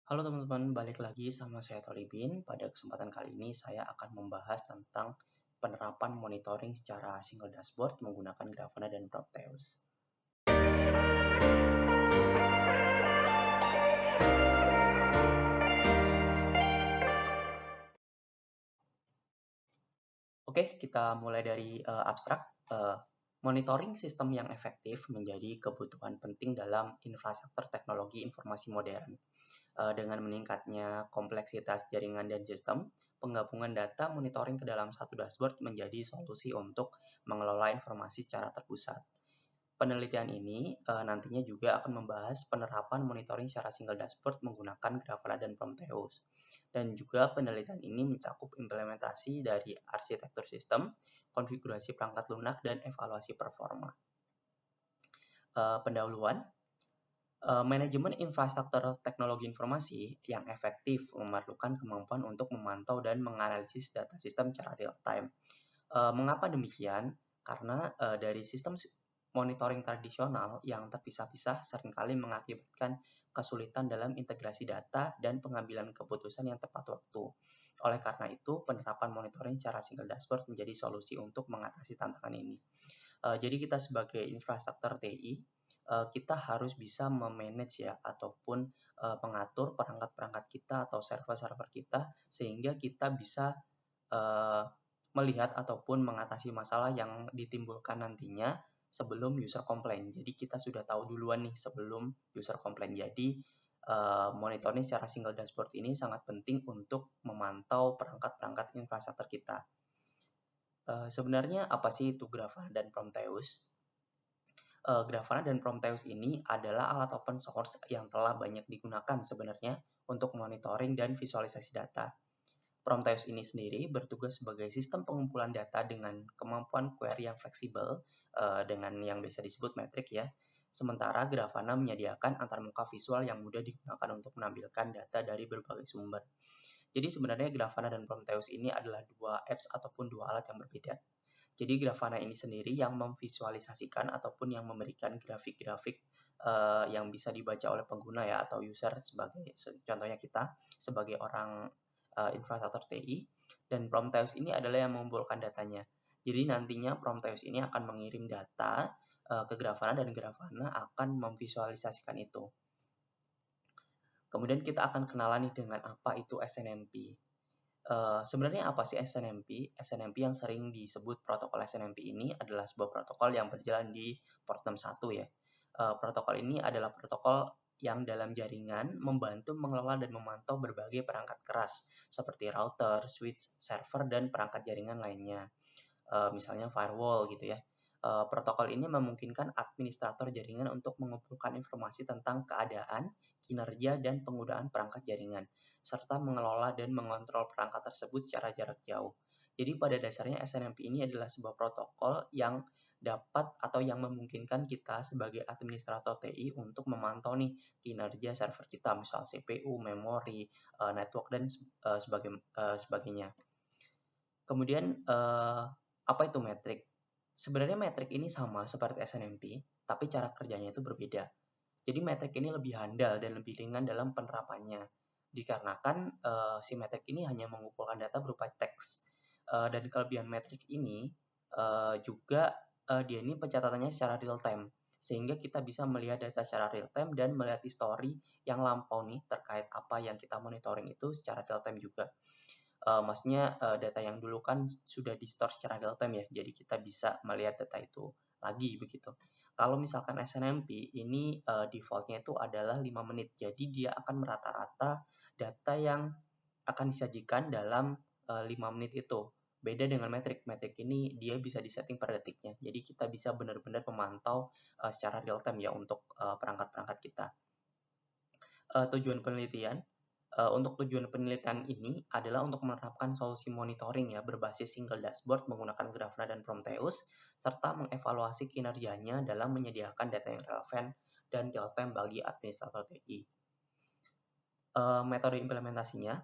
Halo teman-teman, balik lagi sama saya Tolibin. Pada kesempatan kali ini saya akan membahas tentang penerapan monitoring secara single dashboard menggunakan Grafana dan Prometheus. Oke, kita mulai dari abstrak. Monitoring sistem yang efektif menjadi kebutuhan penting dalam infrastruktur teknologi informasi modern. Dengan meningkatnya kompleksitas jaringan dan sistem, penggabungan data monitoring ke dalam satu dashboard menjadi solusi untuk mengelola informasi secara terpusat. Penelitian ini nantinya juga akan membahas penerapan monitoring secara single dashboard menggunakan Grafana dan Prometheus. Dan juga penelitian ini mencakup implementasi dari arsitektur sistem, konfigurasi perangkat lunak, dan evaluasi performa. Pendahuluan, manajemen infrastruktur teknologi informasi yang efektif memerlukan kemampuan untuk memantau dan menganalisis data sistem secara real time. Mengapa demikian? Karena dari sistem monitoring tradisional yang terpisah-pisah seringkali mengakibatkan kesulitan dalam integrasi data dan pengambilan keputusan yang tepat waktu. Oleh karena itu, penerapan monitoring secara single dashboard menjadi solusi untuk mengatasi tantangan ini. Jadi kita sebagai infrastruktur TI, kita harus bisa memanage ya ataupun mengatur perangkat-perangkat kita atau server-server kita sehingga kita bisa melihat ataupun mengatasi masalah yang ditimbulkan nantinya sebelum user komplain. Jadi kita sudah tahu duluan nih sebelum user komplain. Jadi monitoring secara single dashboard ini sangat penting untuk memantau perangkat-perangkat infrastruktur kita. Sebenarnya apa sih itu Grafana dan Prometheus? Grafana dan Prometheus ini adalah alat open source yang telah banyak digunakan sebenarnya untuk monitoring dan visualisasi data. Prometheus ini sendiri bertugas sebagai sistem pengumpulan data dengan kemampuan query yang fleksibel dengan yang biasa disebut metrik ya. Sementara Grafana menyediakan antarmuka visual yang mudah digunakan untuk menampilkan data dari berbagai sumber. Jadi sebenarnya Grafana dan Prometheus ini adalah dua apps ataupun dua alat yang berbeda. Jadi Grafana ini sendiri yang memvisualisasikan ataupun yang memberikan grafik-grafik yang bisa dibaca oleh pengguna ya atau user sebagai contohnya kita sebagai orang infrastruktur TI, dan Prometheus ini adalah yang mengumpulkan datanya. Jadi nantinya Prometheus ini akan mengirim data ke Grafana dan Grafana akan memvisualisasikan itu. Kemudian kita akan kenalan nih dengan apa itu SNMP. Sebenarnya apa sih SNMP? SNMP yang sering disebut protokol SNMP ini adalah sebuah protokol yang berjalan di port 61 ya. Protokol ini adalah protokol yang dalam jaringan membantu mengelola dan memantau berbagai perangkat keras seperti router, switch, server, dan perangkat jaringan lainnya. Misalnya firewall gitu ya. Protokol ini memungkinkan administrator jaringan untuk mengumpulkan informasi tentang keadaan, kinerja, dan penggunaan perangkat jaringan, serta mengelola dan mengontrol perangkat tersebut secara jarak jauh. Jadi pada dasarnya SNMP ini adalah sebuah protokol yang dapat atau yang memungkinkan kita sebagai administrator TI untuk memantau nih kinerja server kita, misal CPU, memori, network, dan sebagainya. Kemudian apa itu metrik? Sebenarnya metrik ini sama seperti SNMP, tapi cara kerjanya itu berbeda. Jadi metrik ini lebih handal dan lebih ringan dalam penerapannya, dikarenakan si metrik ini hanya mengumpulkan data berupa teks. Dan kelebihan metrik ini juga dia ini pencatatannya secara real time, sehingga kita bisa melihat data secara real time dan melihat history yang lampau nih terkait apa yang kita monitoring itu secara real time juga. Maksudnya data yang dulu kan sudah di-store secara real time ya, jadi kita bisa melihat data itu lagi begitu. Kalau misalkan SNMP ini default-nya itu adalah 5 menit, jadi dia akan merata-rata data yang akan disajikan dalam 5 menit itu. Beda dengan metrik ini dia bisa disetting per detiknya, jadi kita bisa benar-benar memantau secara real time ya untuk perangkat-perangkat kita. Tujuan penelitian untuk tujuan penelitian ini adalah untuk menerapkan solusi monitoring ya berbasis single dashboard menggunakan Grafana dan Prometheus serta mengevaluasi kinerjanya dalam menyediakan data yang relevan dan real time bagi administrator TI. Metode implementasinya,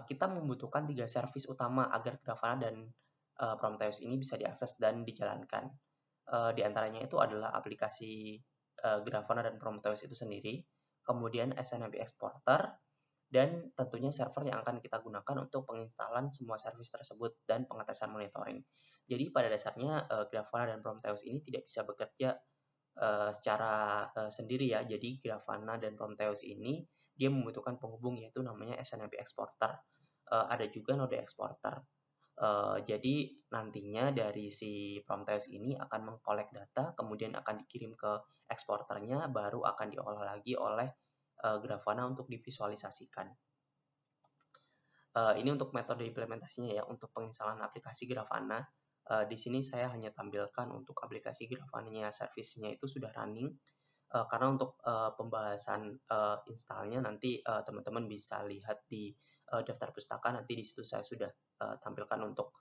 kita membutuhkan 3 service utama agar Grafana dan Prometheus ini bisa diakses dan dijalankan. Di antaranya itu adalah aplikasi Grafana dan Prometheus itu sendiri, kemudian SNMP Exporter, dan tentunya server yang akan kita gunakan untuk penginstalan semua service tersebut dan pengetesan monitoring. Jadi pada dasarnya Grafana dan Prometheus ini tidak bisa bekerja secara sendiri ya. Jadi Grafana dan Prometheus ini dia membutuhkan penghubung yaitu namanya SNMP exporter. Ada juga node exporter. Jadi nantinya dari si Prometheus ini akan mengkolek data, kemudian akan dikirim ke eksporternya, baru akan diolah lagi oleh Grafana untuk divisualisasikan. Ini untuk metode implementasinya ya, untuk penginstalan aplikasi Grafana. Di sini saya hanya tampilkan untuk aplikasi Grafana-nya, service-nya itu sudah running. Karena untuk pembahasan installnya nanti teman-teman bisa lihat di daftar pustaka, nanti di situ saya sudah tampilkan untuk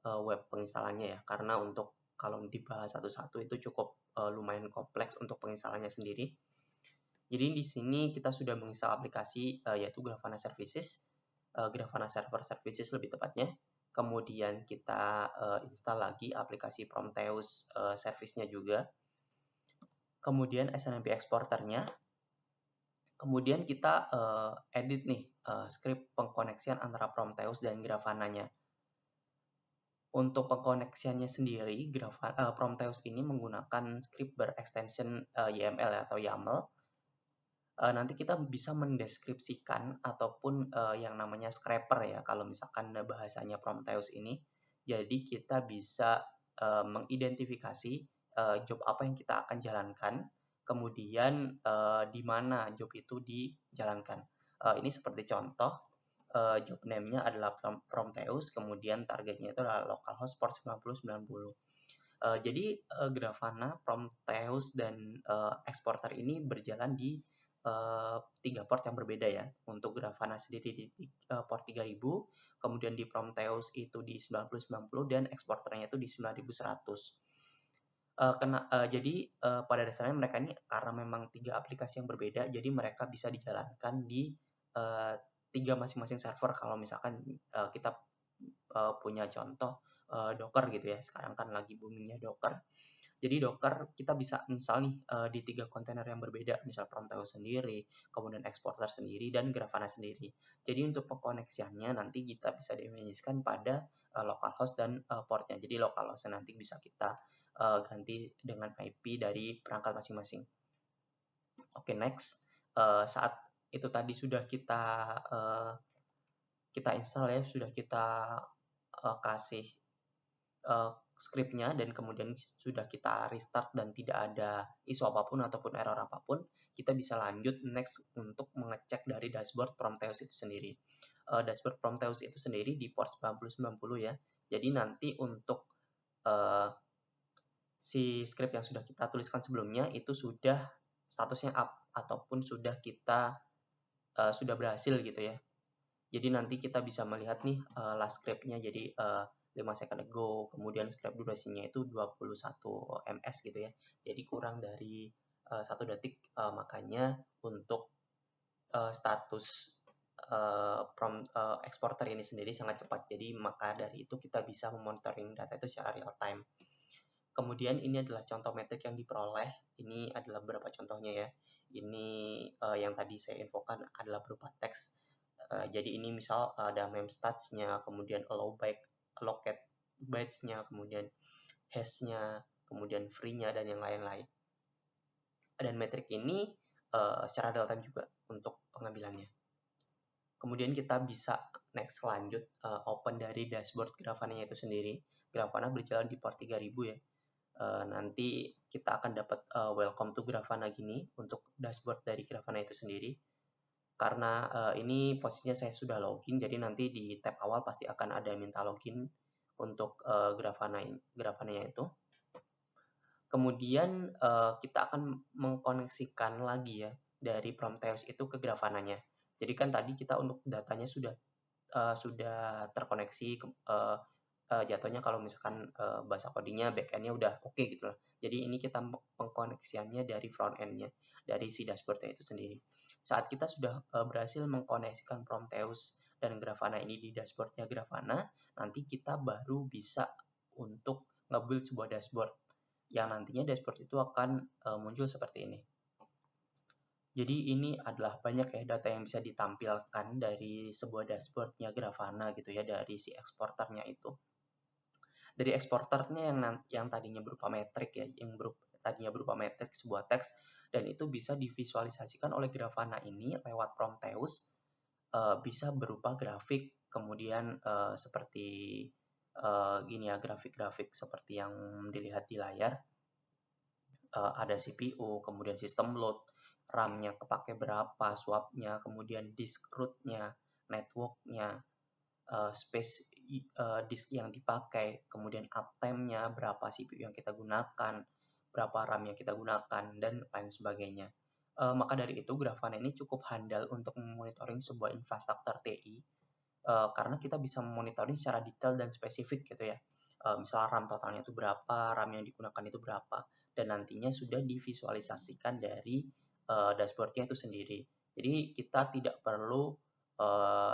web penginstalannya ya, karena untuk kalau dibahas satu-satu itu cukup lumayan kompleks untuk penginstalannya sendiri. Jadi di sini kita sudah menginstal aplikasi yaitu Grafana Services, Grafana Server Services lebih tepatnya. Kemudian kita install lagi aplikasi Prometheus service-nya juga. Kemudian SNMP exporternya. Kemudian kita edit nih script pengkoneksian antara Prometheus dan Grafana-nya. Untuk pengkoneksiannya sendiri, Prometheus ini menggunakan script berextension YML atau YAML. Nanti kita bisa mendeskripsikan ataupun yang namanya scraper ya, kalau misalkan bahasanya Prometheus ini. Jadi kita bisa mengidentifikasi job apa yang kita akan jalankan, kemudian di mana job itu dijalankan. Ini seperti contoh, job name-nya adalah Prometheus, kemudian targetnya itu adalah localhost port 9090. Jadi Grafana, Prometheus, dan exporter ini berjalan di 3 port yang berbeda ya. Untuk Grafana sendiri di port 3000, kemudian di Prometheus itu di 9090, dan exporternya itu di 9100. Jadi pada dasarnya mereka ini karena memang 3 aplikasi yang berbeda, jadi mereka bisa dijalankan di 3 masing-masing server. Kalau misalkan kita punya contoh Docker gitu ya, sekarang kan lagi boomingnya Docker. Jadi Docker kita bisa install nih di 3 kontainer yang berbeda, misal Prometheus sendiri, kemudian exporter sendiri, dan Grafana sendiri. Jadi untuk pengkoneksiannya nanti kita bisa dimanajkan pada localhost dan portnya. Jadi localhost nanti bisa kita ganti dengan IP dari perangkat masing-masing. Oke, next. Saat itu tadi sudah kita install ya, sudah kita kasih scriptnya, dan kemudian sudah kita restart dan tidak ada isu apapun ataupun error apapun, kita bisa lanjut next untuk mengecek dari dashboard Prometheus itu sendiri. Dashboard Prometheus itu sendiri di port 9090 ya. Jadi nanti untuk si script yang sudah kita tuliskan sebelumnya itu sudah statusnya up ataupun sudah kita sudah berhasil gitu ya. Jadi nanti kita bisa melihat nih last script-nya, jadi 5 second ago, kemudian script durasinya itu 21 ms gitu ya. Jadi kurang dari 1 detik, makanya untuk status exporter ini sendiri sangat cepat. Jadi maka dari itu kita bisa memonitoring data itu secara real time. Kemudian ini adalah contoh metrik yang diperoleh. Ini adalah beberapa contohnya ya. Ini yang tadi saya infokan adalah berupa teks. Jadi ini misal ada memstats-nya, kemudian allocate bytes-nya, kemudian hash-nya, kemudian free-nya, dan yang lain-lain. Dan metrik ini secara real time juga untuk pengambilannya. Kemudian kita bisa next lanjut open dari dashboard Grafana-nya itu sendiri. Grafana berjalan di port 3000 ya. Nanti kita akan dapat welcome to Grafana gini untuk dashboard dari Grafana itu sendiri. Karena ini posisinya saya sudah login, jadi nanti di tab awal pasti akan ada minta login untuk Grafana-nya itu. Kemudian kita akan mengkoneksikan lagi ya dari Prometheus itu ke Grafana-nya. Jadi kan tadi kita untuk datanya sudah terkoneksi, jatuhnya kalau misalkan bahasa codingnya backend-nya udah oke gitu lah. Jadi ini kita pengkoneksiannya dari front end-nya, dari si dashboard-nya itu sendiri. Saat kita sudah berhasil mengkoneksikan Prometheus dan Grafana ini di dashboard-nya Grafana, nanti kita baru bisa untuk nge-build sebuah dashboard, yang nantinya dashboard itu akan muncul seperti ini. Jadi ini adalah banyak ya data yang bisa ditampilkan dari sebuah dashboardnya Grafana gitu ya, dari si eksporternya itu. Dari eksporternya yang tadinya berupa metrik ya, tadinya berupa metrik sebuah teks, dan itu bisa divisualisasikan oleh Grafana ini lewat Prometheus, bisa berupa grafik, kemudian seperti gini ya, grafik-grafik seperti yang dilihat di layar. Ada CPU, kemudian sistem load, RAM-nya kepake berapa, swap-nya, kemudian disk root-nya, network-nya, space disk yang dipakai, kemudian uptime-nya, berapa CPU yang kita gunakan, berapa RAM yang kita gunakan, dan lain sebagainya. Maka dari itu, Grafana ini cukup handal untuk memonitoring sebuah infrastruktur TI, karena kita bisa memonitoring secara detail dan spesifik gitu ya. Misal RAM totalnya itu berapa, RAM yang digunakan itu berapa, dan nantinya sudah divisualisasikan dari dashboardnya itu sendiri. Jadi kita tidak perlu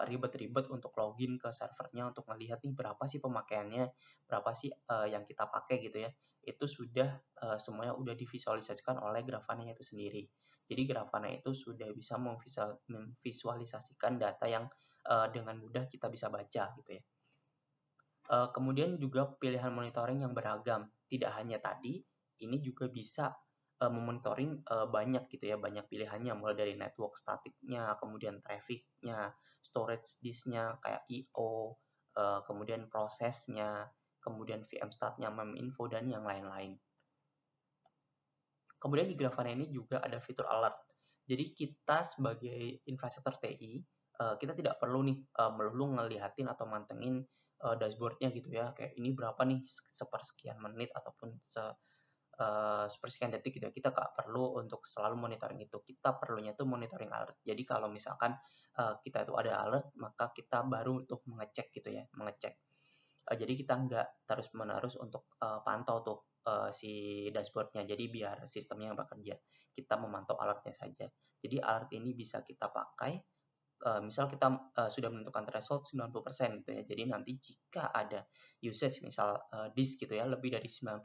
ribet-ribet untuk login ke servernya untuk melihat nih berapa sih pemakaiannya, berapa sih yang kita pakai gitu ya. Itu sudah semuanya udah divisualisasikan oleh Grafana itu sendiri. Jadi Grafana itu sudah bisa memvisualisasikan data yang dengan mudah kita bisa baca gitu ya. Kemudian juga pilihan monitoring yang beragam. Tidak hanya tadi, ini juga bisa memonitoring banyak gitu ya, banyak pilihannya mulai dari network statiknya, kemudian trafficnya, storage disknya kayak I/O, kemudian prosesnya, kemudian VM statnya, mem info dan yang lain-lain. Kemudian di Grafana ini juga ada fitur alert. Jadi kita sebagai infrastruktur TI, kita tidak perlu nih melulu ngelihatin atau mantengin dashboardnya gitu ya. Kayak ini berapa nih sepersekian menit ataupun sepersekian detik gitu ya. Kita nggak perlu untuk selalu monitoring itu. Kita perlunya tuh monitoring alert. Jadi kalau misalkan kita itu ada alert, maka kita baru untuk mengecek gitu ya, mengecek. Jadi kita nggak terus-menerus untuk pantau tuh si dashboardnya. Jadi biar sistemnya yang bekerja. Kita memantau alertnya saja. Jadi alert ini bisa kita pakai misal kita sudah menentukan threshold 90% gitu ya. Jadi nanti jika ada usage misal disk gitu ya lebih dari 90%,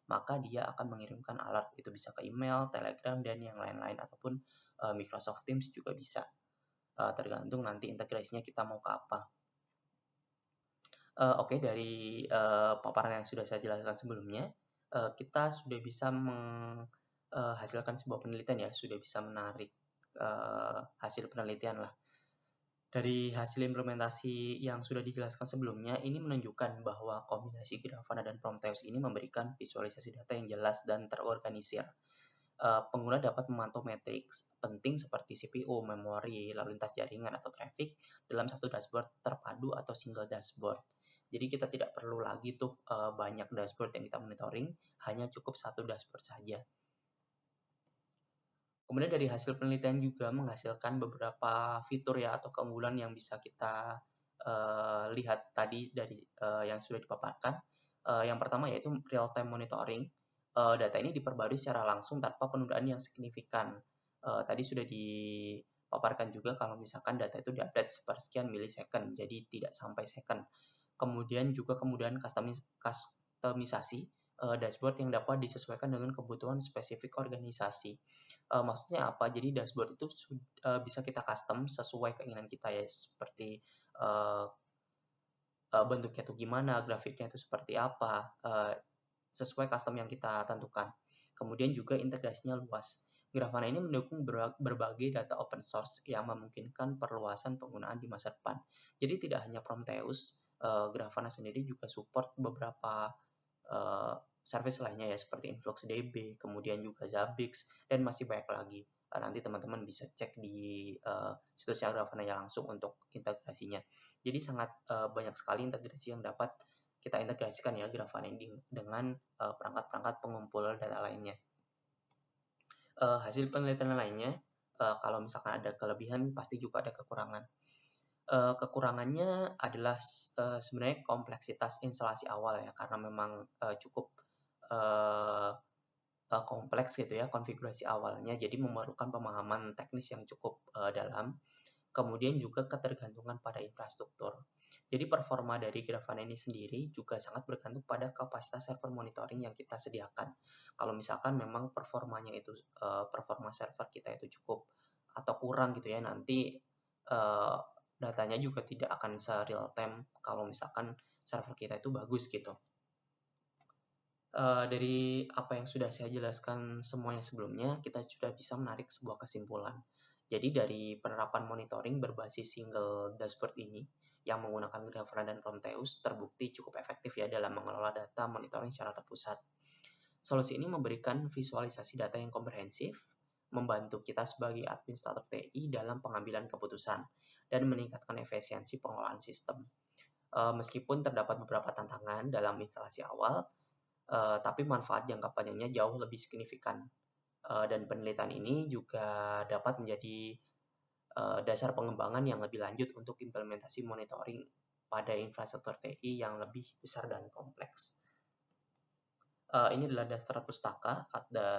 maka dia akan mengirimkan alert. Itu bisa ke email, Telegram, dan yang lain-lain ataupun Microsoft Teams juga bisa. Tergantung nanti integrasinya kita mau ke apa. Oke, dari paparan yang sudah saya jelaskan sebelumnya, kita sudah bisa menghasilkan sebuah penelitian ya, sudah bisa menarik hasil penelitian lah. Dari hasil implementasi yang sudah dijelaskan sebelumnya, ini menunjukkan bahwa kombinasi Grafana dan Prometheus ini memberikan visualisasi data yang jelas dan terorganisir. Pengguna dapat memantau matriks penting seperti CPU, memori, lalu lintas jaringan atau traffic dalam satu dashboard terpadu atau single dashboard. Jadi kita tidak perlu lagi tuh banyak dashboard yang kita monitoring, hanya cukup satu dashboard saja. Kemudian dari hasil penelitian juga menghasilkan beberapa fitur ya atau keunggulan yang bisa kita lihat tadi dari yang sudah dipaparkan. Yang pertama yaitu real time monitoring. Data ini diperbarui secara langsung tanpa penundaan yang signifikan. Tadi sudah dipaparkan juga kalau misalkan data itu diupdate sepersekian milisecond, jadi tidak sampai second. Kemudian juga kemudahan customisasi dashboard yang dapat disesuaikan dengan kebutuhan spesifik organisasi. Maksudnya apa? Jadi dashboard itu bisa kita custom sesuai keinginan kita ya, seperti bentuknya itu gimana, grafiknya itu seperti apa, sesuai custom yang kita tentukan. Kemudian juga integrasinya luas. Grafana ini mendukung berbagai data open source yang memungkinkan perluasan penggunaan di masa depan. Jadi tidak hanya Prometheus, Grafana sendiri juga support beberapa service lainnya ya seperti InfluxDB, kemudian juga Zabbix, dan masih banyak lagi. Nanti teman-teman bisa cek di situsnya Grafana ya langsung untuk integrasinya. Jadi sangat banyak sekali integrasi yang dapat kita integrasikan ya Grafana ini dengan perangkat-perangkat pengumpul data lainnya. Hasil penelitian lainnya, kalau misalkan ada kelebihan pasti juga ada kekurangan. Kekurangannya adalah sebenarnya kompleksitas instalasi awal ya, karena memang cukup kompleks gitu ya konfigurasi awalnya, jadi memerlukan pemahaman teknis yang cukup dalam. Kemudian juga ketergantungan pada infrastruktur. Jadi performa dari Grafana ini sendiri juga sangat bergantung pada kapasitas server monitoring yang kita sediakan. Kalau misalkan memang performanya itu performa server kita itu cukup atau kurang gitu ya, nanti datanya juga tidak akan se-real time kalau misalkan server kita itu bagus gitu. Dari apa yang sudah saya jelaskan semuanya sebelumnya, kita sudah bisa menarik sebuah kesimpulan. Jadi dari penerapan monitoring berbasis single dashboard ini, yang menggunakan Grafana dan Prometheus, terbukti cukup efektif ya dalam mengelola data monitoring secara terpusat. Solusi ini memberikan visualisasi data yang komprehensif, membantu kita sebagai administrator TI dalam pengambilan keputusan, dan meningkatkan efisiensi pengelolaan sistem. Meskipun terdapat beberapa tantangan dalam instalasi awal, tapi manfaat jangka panjangnya jauh lebih signifikan. Dan penelitian ini juga dapat menjadi dasar pengembangan yang lebih lanjut untuk implementasi monitoring pada infrastruktur TI yang lebih besar dan kompleks. Ini adalah daftar pustaka,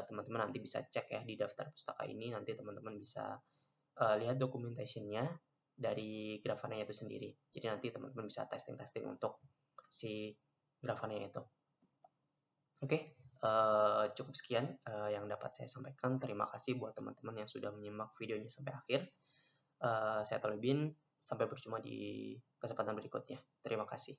teman-teman nanti bisa cek ya di daftar pustaka ini, nanti teman-teman bisa lihat documentation-nya dari Grafana itu sendiri. Jadi nanti teman-teman bisa testing-testing untuk si Grafana itu. Oke, cukup sekian yang dapat saya sampaikan. Terima kasih buat teman-teman yang sudah menyimak videonya sampai akhir. Saya Tolibin, sampai berjumpa di kesempatan berikutnya. Terima kasih.